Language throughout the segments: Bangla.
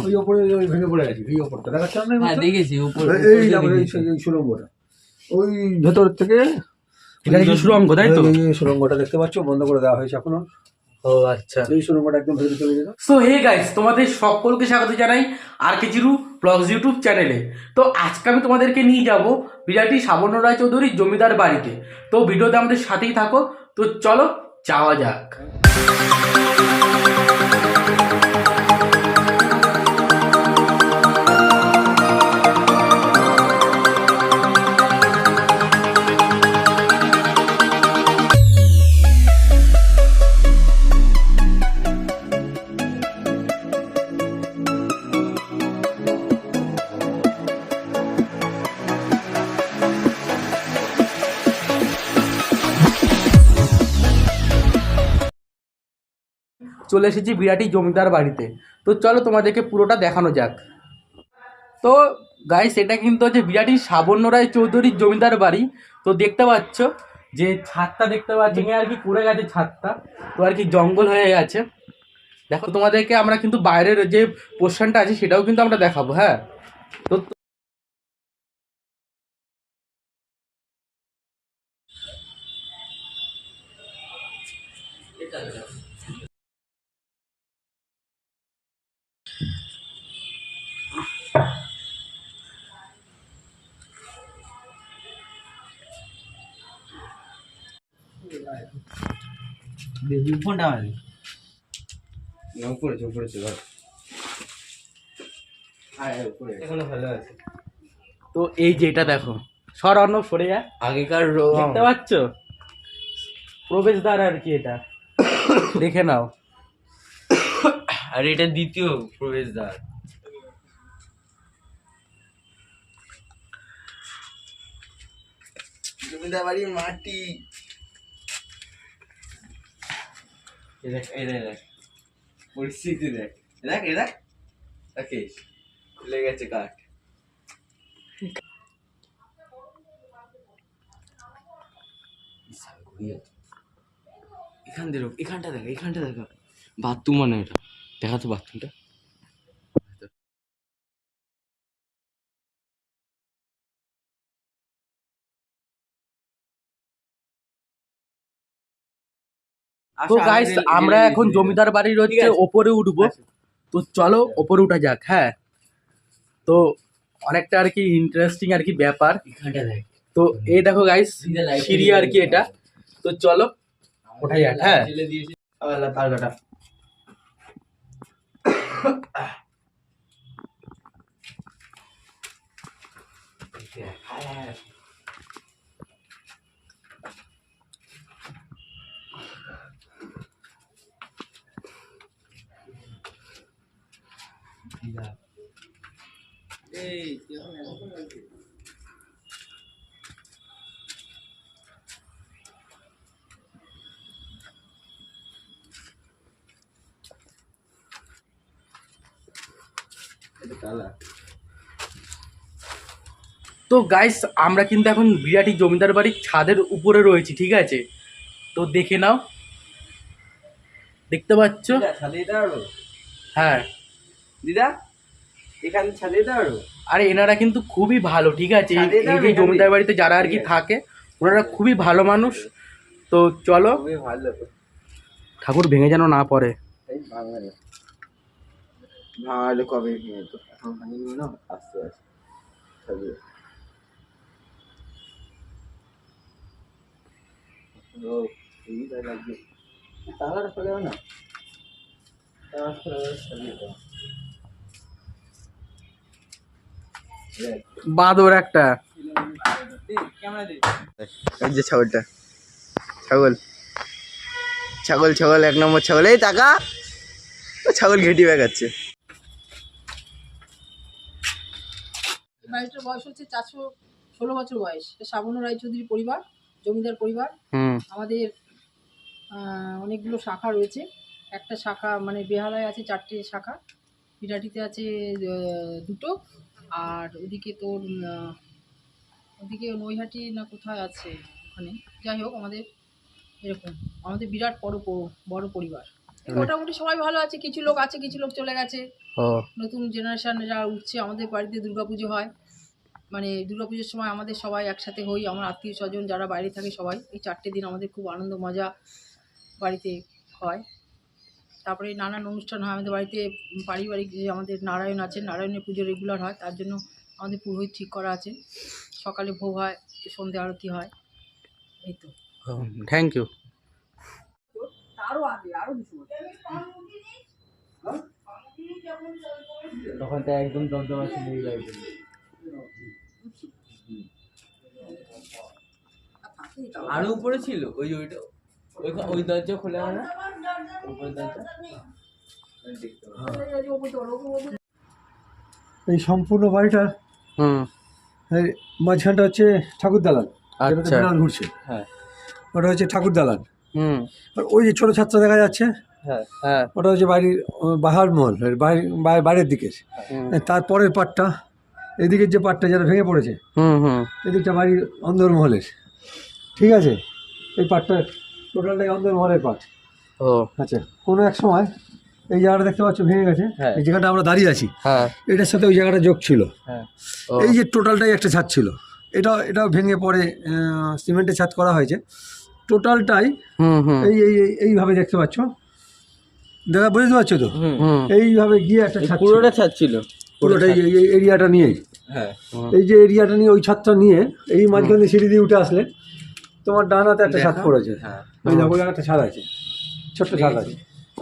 ওই ওপরে ওই ভেঙে পড়ে আছে, এই ওপরটা দেখাচ্ছি না? হ্যাঁ দেখেছি, উপরে এই সুড়ঙ্গটা ওই ভেতর থেকে সুড়ঙ্গ, তাই তো? এই সুড়ঙ্গটা দেখতে পাচ্ছ, বন্ধ করে দেওয়া হয়েছে এখনো। ও আচ্ছা। এই সুড়ঙ্গটা একদম ভেতরে চলে যেত। সো হে গাইস, তোমাদের সকলকে স্বাগত জানাই আর কে জিরু ব্লগস ইউটিউব চ্যানেলে। তো আজকে আমি তোমাদেরকে নিয়ে যাব বিরাটি সাবর্ণ রায়চৌধুরীর জমিদার বাড়িতে। তো ভিডিওতে আমাদের সাথেই থাকো। তো চলো যাওয়া যাক। চলে এসেছি বিরাটি জমিদার বাড়িতে। তো চলো তোমাদেরকে পুরোটা দেখানো যাক। তো গাইস, এটা কিন্তু হচ্ছে বিরাটি সাবর্ণ রায় চৌধুরীর জমিদার বাড়ি। তো দেখতে পাচ্ছ যে ছাদটা দেখতে পাচ্ছ, আর কি পড়ে গেছে ছাদটা, তো আর কি জঙ্গল হয়ে গেছে। দেখো তোমাদেরকে আমরা কিন্তু বাইরের যে পোর্শনটা আছে সেটাও কিন্তু আমরা দেখাবো। হ্যাঁ, তো ফোনটা আমার উপরেছে ধর। এখনো ভালো আছে। তো এই যে এটা দেখো, সর অর্ণব সরে যা। আগেকার দেখতে পাচ্ছ প্রবেশদ্বার আর কি, এটা দেখে নাও। আর এটা দ্বিতীয় প্রবেশদ্বার। জমিদার বাড়ির মাটি। পরিস্থিতি দেখ, দেখ দেখ রাকেশ, খুলে গেছে কাঠ। এখান দেখো, এখানটা দেখো, এখানটা দেখো, বাথরুম মানে এটা দেখা তো বাথরুমটা। তো গাইস, আমরা এখন জমিদার বাড়ির হচ্ছে ওপরে উঠবো। তো চলো ওপরে উঠা যাক। হ্যাঁ, তো অনেকটা আর কি ইন্টারেস্টিং আর কি ব্যাপার। এখানটা দেখ। তো এই দেখো গাইস, সিঁড়ি আর কি এটা। তো চলো ওঠা যাক। হ্যাঁ, তাল কাটা। তো গাইস, আমরা কিন্তু এখন বিরাটি জমিদার বাড়ির ছাদের উপরে রয়েছি, ঠিক আছে? তো দেখে নাও, দেখতে পাচ্ছ? ছাদে দিতে পারবো? হ্যাঁ দিদা, এখানে ছাদে দিতে পারবো? আরে এনারা কিন্তু খুবই ভালো, ঠিক আছে? ছাদে দাও, এই যে এখানে জমিদার বাড়িতে যারা আর কি ঠিক আছে। থাকে, ওনারা খুবই ভালো মানুষ। তো চলো, খুবই ভালো। ঠাকুর ভেঙে যেন না পড়ে। এই বাঙালি ভালো কবে ভেঙে তো, এখন ভাঙিনি না, আস্তে আস্তে ছাদে। ও এই তাই লাগবে, তালাটা খুলে দাও না, তালা খুলে দাও, ছাদিয়ে দাও। বাদর একটা। এই যে ছাগলটা, ছাগল ছাগল ছাগল, এক নম্বর ছাগল। এই টাকা, ছাগল ঘেঁটি বেগাচ্ছে। বাড়িটার বয়স হচ্ছে 416 বছর বয়স। এটা সাবর্ণ রায়চৌধুরী পরিবার, জমিদার পরিবার। আমাদের অনেকগুলো শাখা রয়েছে। একটা শাখা মানে বেহালায় আছে 4টে শাখা, বিরাটিতে আছে 2টো, আর ওদিকে তোর ওদিকে নৈহাটি না কোথায় আছে ওখানে। যাই হোক, আমাদের এরকম আমাদের বিরাট বড় পরিবার। মোটামুটি সবাই ভালো আছে, কিছু লোক আছে, কিছু লোক চলে গেছে। ও নতুন জেনারেশন যারা উঠছে, আমাদের বাড়িতে দুর্গাপুজো হয়, মানে দুর্গাপুজোর সময় আমাদের সবাই একসাথে হই, আমার আত্মীয় স্বজন যারা বাইরে থাকে সবাই, এই 4টে দিন আমাদের খুব আনন্দ মজা বাড়িতে হয়। তারপরে নানান অনুষ্ঠান হয় আমাদের বাড়িতে, পারিবারিক যে আমাদের নারায়ণ আছেন, নারায়ণের পুজো রেগুলার হয়, তার জন্য আমাদের পুরোহিত ঠিক করা আছে। সকালে ভোগ হয়, সন্ধ্যে আরতি হয়, এই তো। Thank you. আরও আগে, আরও কিছু তখন তো একদম দমদমা শুনে যাবে। আরো উপরে ছিল ওই ওইটা, ওই দরজা খোলা হয় না, উপরের দরজা। এই সম্পূর্ণ বাড়িটা হুম এই মাঝখানটা হচ্ছে ঠাকুর দালান, যেটাতে আচ্ছা বিড়াল ঘুরছে, হ্যাঁ ওটা হচ্ছে ঠাকুর দালান। হুম আর ওই যে ছোটো ছাত্র দেখা যাচ্ছে, হ্যাঁ হ্যাঁ ওটা হচ্ছে বাড়ির বাহার মহল, বাইরের দিকে। হুম তারপরের পাটটা, এদিকের যে পাটটা যেটা ভেঙে পড়েছে, হুম হুম এদিকটা বাড়ির অন্দরমহলের, ঠিক আছে? এই পাটটা টোটালটাই অন্দরমহলের পাট। ও আচ্ছা, কোনো এক সময় এই জায়গাটা দেখতে পাচ্ছ ভেঙে গেছে, হ্যাঁ। এই জায়গাটা আমরা দাঁড়িয়ে আছি, হ্যাঁ এটার সাথে ওই জায়গাটা যোগ ছিল। হ্যাঁ ও এই যে টোটালটাই একটা ছাদ ছিল, এটাও ভেঙে পরে সিমেন্টের ছাদ করা হয়েছে। টোটালটাই হুম হুম এইভাবে দেখতে পাচ্ছ, দেখা বুঝতে পারছো তো? হুম এইভাবে গিয়ে একটা ছাদ ছিল। পুরোটা ছাদ ছিল, পুরোটাই এই এরিয়াটা নিয়েই, হ্যাঁ এই যে এরিয়াটা নিয়ে ওই ছাদটা নিয়ে এই মাঝখানে সিঁড়ি দিয়ে উঠে আসলে তোমার ডান হাতে একটা ছাদ পড়েছে। হ্যাঁ ওই দেখো একটা ছাদ আছে, ছোট্ট ছাদ আছে।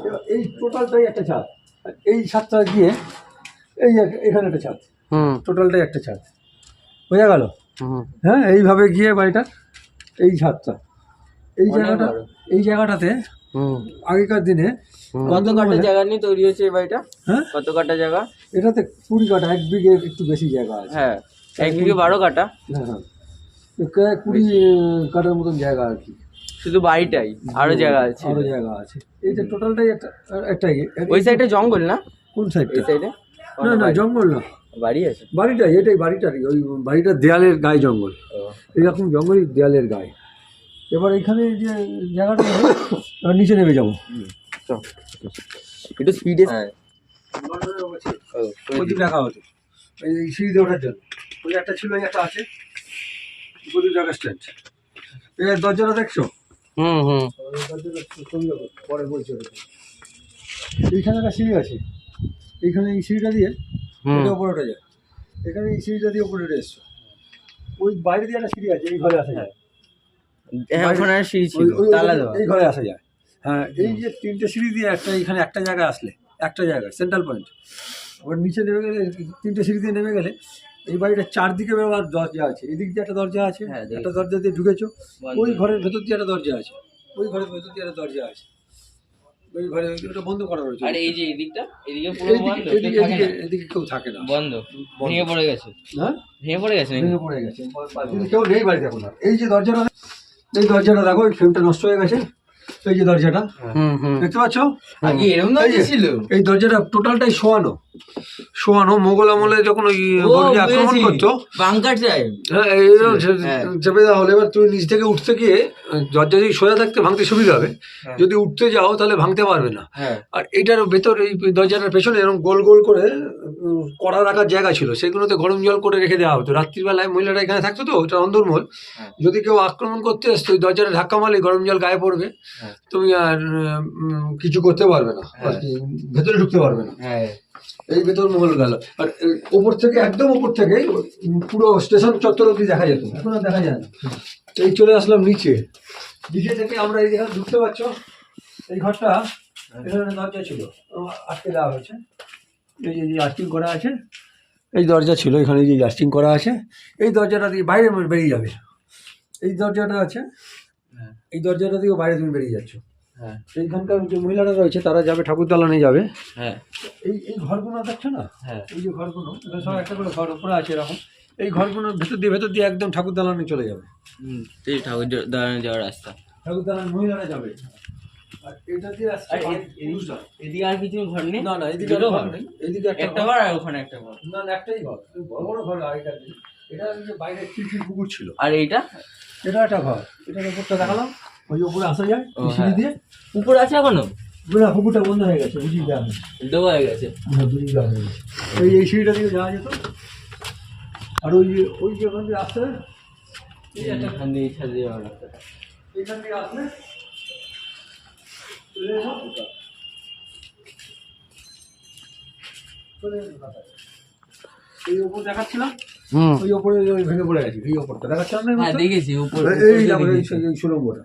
এবার এই টোটালটাই একটা ছাদ, আর এই ছাদটা গিয়ে এখানে একটা ছাদ, হুম টোটালটাই একটা ছাদ, বোঝা গেল? হুম হ্যাঁ, এইভাবে গিয়ে বাড়িটা, এই ছাদটা, এই অনেক জায়গাটা, বড়। এই জায়গাটাতে হুম আগেকার দিনে কত কাঠা জায়গা নিয়ে তৈরি হয়েছে এই বাড়িটা? হ্যাঁ, কত কাঠা জায়গা? এটাতে 20 কাঠা, 1 বিঘের একটু বেশি জায়গা আছে। হ্যাঁ 1 বিঘে 12 কাঠা, হ্যাঁ হ্যাঁ, প্রায় 20 কাঠার মতন জায়গা আর কি। শুধু বাড়িটাই, আরো জায়গা আছে? আরো জায়গা আছে। এইটা টোটালটাই একটা ওই সাইডে জঙ্গল না? কোন এই সাইডটা? সাইডে না না, জঙ্গল না, বাড়ি আছে। বাড়িটাই, এটাই বাড়িটারই, ওই বাড়িটার দেয়ালের গায়ে জঙ্গল, ও এরকম জঙ্গলই দেয়ালের গায়ে। এবার এখানে যে জায়গাটা এবার নিচে নেমে যাবো, একটু স্পিডে। হ্যাঁ প্রদীপ রাখা হতো এই সিঁড়িতে ওঠার জন্য। ওই একটা ছিল, এই একটা আছে প্রদীপ রাখা স্ট্যান্ড। এই দরজাটা দেখছো? হুম হুম ওই দরজাটা ছবি রাখো, পরে বলছি ওটা। এইখানে একটা সিঁড়ি আছে, এইখানে এই সিঁড়িটা দিয়ে হুম এটা উপরে উঠে যায়, এখানে এই সিঁড়িটা দিয়ে উপরে উঠে এসছো। ওই বাইরে দিয়ে একটা সিঁড়ি আছে, এই ঘরে আসা যায়। হ্যাঁ ওখানে সিঁড়ি ছিল, তালা দেওয়া। এই ঘরে আসা যায়। হ্যাঁ, এই যে 3টে সিঁড়ি দিয়ে এখানে একটা জায়গায় আসলে, একটা জায়গায় সেন্ট্রাল পয়েন্ট। আবার নিচে নেমে গেলে 3টে সিঁড়ি দিয়ে নেমে গেলে এই বাড়িটার 4 দিকে ব্যবহার দরজা আছে। এদিক দিয়ে একটা দরজা আছে, হ্যাঁ, দেখেছি। একটা দরজা দিয়ে ঢুকেছো, বন্ধ। ওই ঘরের ভেতর দিয়ে একটা দরজা আছে, ওই ঘরের ভেতর দিয়ে একটা দরজা আছে, ওই ঘরে ওটা বন্ধ করা রয়েছে। আর এই যে এদিকটা, এদিকে পুরো বন্ধ, কেউ থাকে না? এদিকে কেউ থাকে না, বন্ধ, ভেঙে পড়ে গেছে। হ্যাঁ, ভেঙে পড়ে গেছে নাকি? ভেঙে পড়ে গেছে, কিন্তু কেউ নেই বাড়িতে এখন আর। এই যে দরজাটা, এই দরজাটা দেখো, এই ফ্রেমটা নষ্ট হয়ে গেছে। এই যে দরজাটা হুম হুম দেখতে পাচ্ছ, আগে এরকম এই যে, দরজা ছিল? এই দরজাটা টোটালটাই শোয়ানো মোগল আমলে যখন ওই বর্গী আক্রমণ করতো, বাংকার টাইপ। হ্যাঁ, এইরকম হ্যাঁ। চেপে দেওয়া হলে এবার তুমি নিচ থেকে উঠতে গিয়ে দরজা যদি সোজা থাকতে ভাঙতে সুবিধা হবে, হ্যাঁ। যদি উঠতে যাও তাহলে ভাঙতে পারবে না। হ্যাঁ আর এইটার ভেতর, এই দরজাটার পেছনে এরকম গোল গোল করে কড়া রাখার জায়গা ছিল, সেগুলোতে গরম জল করে রেখে দেওয়া হতো। রাত্রিবেলায় মহিলারা এখানে থাকতো তো, ওটা অন্দরমহল। হ্যাঁ। যদি কেউ আক্রমণ করতে আসতো, ওই দরজাটা ধাক্কা মারলে গরম জল গায়ে পড়বে, হ্যাঁ। তুমি আর কিছু করতে পারবে না, আর কি ভেতরে ঢুকতে পারবে না। হ্যাঁ এই ভেতর মহল গেল। আর ওপর থেকে, একদম ওপর থেকে পুরো স্টেশন চত্বর অব্দি দেখা যেত, এখন আর দেখা যায় না। এই চলে আসলাম নিচে, নিচে থেকে আমরা এই যেখানে ঢুকতে পারছো, এই ঘরটা, এখানে দরজা ছিল, আটকে দেওয়া হয়েছে। এই যে লাস্টিং করা আছে, এই দরজা ছিল, এখানে যে লাস্টিং করা আছে, এই দরজাটা দিয়ে বাইরে বেরিয়ে যাবে। এই দরজাটা আছে, এই দরজাটা দিয়েও বাইরে তুমি বেরিয়ে যাচ্ছ। হ্যাঁ এইখানকার যে মহিলারা রয়েছে তারা যাবে ঠাকুর দালানে যাবে। হ্যাঁ এই ঘরগুলো দেখছো না, হ্যাঁ এই যে ঘরগুলো, এগুলো সব একটা করে ঘর উপরে আছে এরকম। এই ঘরগুলোর ভেতর দিয়ে একদম ঠাকুর দালানে চলে যাবে, এই ঠাকুর দাঁড়ানো যাওয়ার রাস্তা। ঠাকুর দালান মহিলারা যাবে। আর এটা দিয়ে আসছে আর পুরুষরা। এদিকে আর কিছু ঘর নেই? না না, এদিকে দুটো আর ঘর ঘর? নেই, এদিকে একটা একটা ঘর আর ওখানে একটা ঘর। না না, একটাই ঘর, বড় বড় ঘর আগেকার দিনে। এটা ওই যে বাইরে খিড়কির পুকুর ছিল, আর এইটা? এটা একটা ঘর। এটার উপরটা দেখালাম, ওই যে উপরে আসা যায় ও, সিঁড়ি হ্যাঁ। দিয়ে। উপর আছে এখনো? না পুকুরটা বন্ধ হয়ে গেছে, বুঝি দেওয়া হয়েছে, দেওয়া হয়ে গেছে। হ্যাঁ বুঝি দেওয়া হয়ে গেছে। এই সিঁড়িটা দিয়ে যাওয়া যেত। আর ওই যে ওখান দিয়ে আসতে এইখান দিয়ে আসলে চলে এসো। চলে এসো তাড়াতাড়ি। এই ওপর দেখাচ্ছিলাম, ওই ওপরে ওই ভেঙে পড়ে গেছে, এই ওপরটা দেখাচ্ছিলাম না? হ্যাঁ দেখেছি উপরে, এই দেখো এই সুড়ঙ্গটা,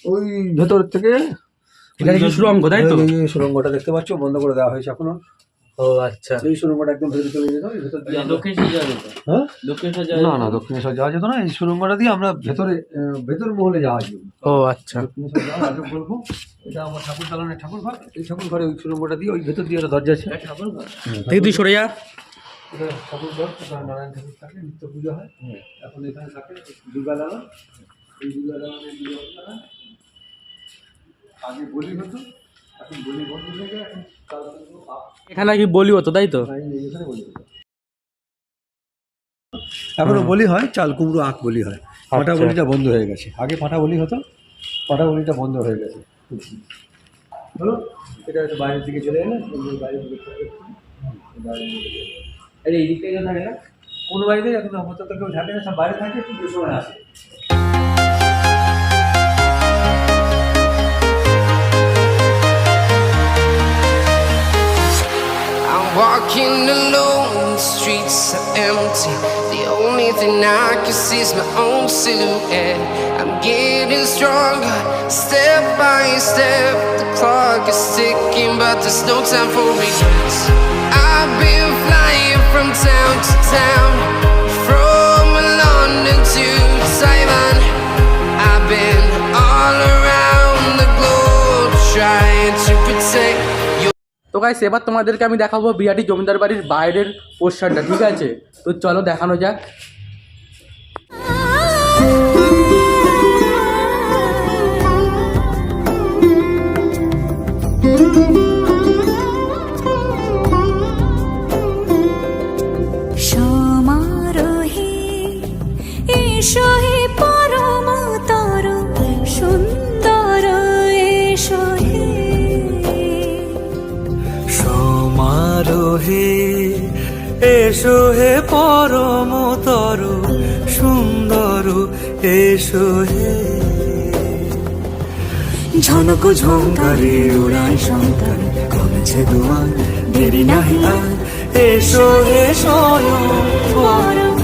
ওই ভেতর থেকে এটা কি সুড়ঙ্গ তাই তো? এই সুড়ঙ্গটা দেখতে পাচ্ছ, বন্ধ করে দেওয়া হয়েছে এখনো। ও আচ্ছা, এই সুড়ঙ্গটা একদম ভেতরে চলে যেত, এই ভেতর দিয়ে দক্ষিণেশ্বর যাওয়া যেত? হ্যাঁ দক্ষিণেশ্বর না না দক্ষিণেশ্বর যাওয়া যেত না, এই সুড়ঙ্গটা দিয়ে আমরা ভেতর মহলে যাওয়া যেত। ও আচ্ছা, দক্ষিণেশ্বর যাওয়ার আগে বলবো, এটা আমার ঠাকুর দালানের ঠাকুর ঘর, এই ঠাকুর ঘরে ওই সুড়ঙ্গটা দিয়ে ওই ভেতর দিয়ে একটা দরজা আছে। ঠাকুর ঘর দেখি, তুই সরে যা। এটা ঠাকুর ঘর, ওখানে নারায়ণ ঠাকুর থাকে, নিত্য পুজো হয়। এখন এখানে থাকে দুর্গা দালান, এই দুর্গা দালানের পুজো হয়। আগে বলি হতো, এখন বলি বন্ধ হয়ে যায়, এখন এখানে কি বলি হতো তাই তো? এখানে বলি হতো। এখনো বলি হয়, চাল কুমড়ো আখ বলি হয়। পাঁঠা বলিটা বন্ধ হয়ে গেছে, আগে পাঁঠা বলি হতো, পাঁঠা বলিটা বন্ধ হয়ে গেছে। হলো এটা একটু বাইরের দিকে চলে এলে, বাইরের দিকে চলে এলে। এই দিক থেকে থাকে না কোনো বাড়িতে এখন আপাতত কেউ থাকে না, সব বাইরে থাকে, পুজোর সময় আসে। I'm walking alone, the streets are empty. The only thing I can see is my own silhouette. I'm getting stronger, step by step. The clock is ticking, but there's no time for regrets. I've been flying from town to town, from London to Taiwan. I've been all around the globe trying to protect your. তো গাইস এবার তোমাদেরকে আমি দেখাবো বিরাটি জমিদার বাড়ির বাইরের পোস্টারটা, ঠিক আছে? তো চলো দেখানো যাক। সমারোহে এসো হে পরমতর সুন্দর এসো হে, সমারোহে এসো হে পরমতর সুন্দর এসো হে, ঝনক ঝঙ্কারে উড়ায় শঙ্কার কমেছে দুয়ার দেরি নাহি আর, এসো হে স্বয়ং পরম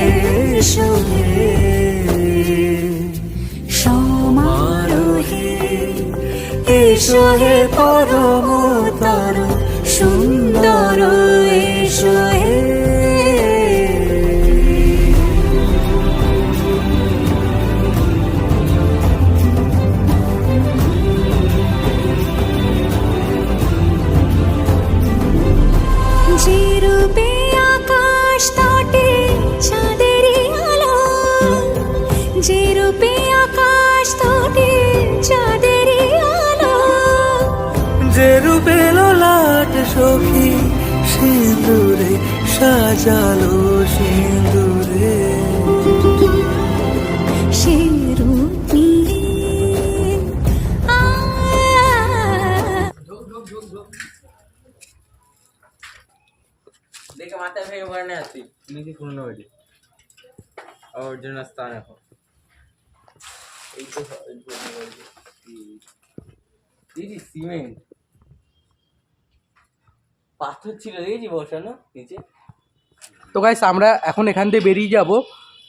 এসো হে, সমারোহে এসো হে পরমতর সুন্দর এসো হে। যে রূপে আকাশ তটে চাঁদেরই আলো, যে রূপে আকাশ তটে চাঁদেরই আলো, যে রূপে ললাট সখী সিঁদুরে সাজালো সিঁদুরে, সে রূপ নিয়ে দেখে মাথায় ভেঙে পড়ে না আসি নিজে পুরনো বাড়ি ওর জন্য স্থান এখন এই তো দিদি সিমেন্ট পাথর ছিল দেখেছি বসানো নিচে। তো গাইস আমরা এখন এখান থেকে বেরিয়ে যাব।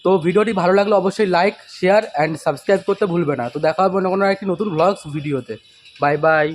তো ভিডিওটি ভালো লাগলে অবশ্যই লাইক শেয়ার অ্যান্ড সাবস্ক্রাইব করতে ভুলবে না। তো দেখা হবে অন্য কোনো একটি নতুন ব্লগস ভিডিওতে। Bye bye.